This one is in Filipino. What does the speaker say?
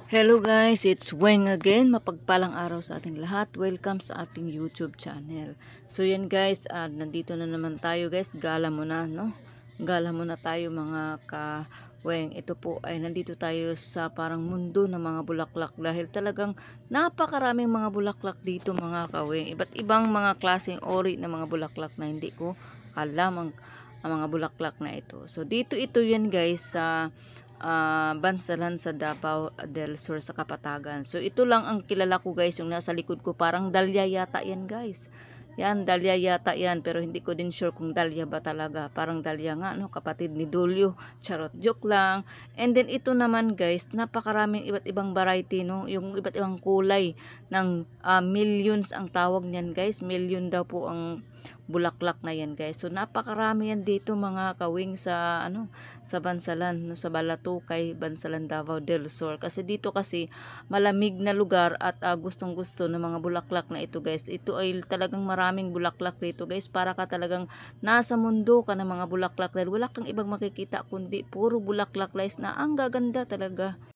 Hello guys, it's Weng again. Mapagpalang araw sa ating lahat. Welcome sa ating YouTube channel. So yan guys, nandito na naman tayo guys. Gala muna, no? Gala muna tayo mga ka-Weng. Ito po ay nandito tayo sa parang mundo ng mga bulaklak dahil talagang napakaraming mga bulaklak dito mga ka-Weng. Iba't ibang mga klaseng ori ng mga bulaklak na hindi ko alam ang mga bulaklak na ito. So dito ito yan guys sa Bansalan sa Davao del Sur sa Kapatagan. So ito lang ang kilala ko guys, yung nasa likod ko parang dahlia yata yan guys. Yan, dahlia yata yan, pero hindi ko din sure kung dahlia ba talaga. Parang dahlia nga, no, kapatid ni Dulyo. Charot, joke lang. And then ito naman guys, napakaraming iba't ibang variety, no, yung iba't ibang kulay ng millions ang tawag niyan guys. Million daw po ang bulaklak na yan guys. So napakarami yan dito mga kawing sa sa Bansalan, no, sa Balatukay, Bansalan, Davao del Sur. Kasi dito kasi malamig na lugar at gustong-gusto ng mga bulaklak na ito guys. Ito ay talagang maraming bulaklak dito guys. Para ka talagang nasa mundo ka ng mga bulaklak dahil wala kang ibang makikita kundi puro bulaklak guys na ang gaganda talaga.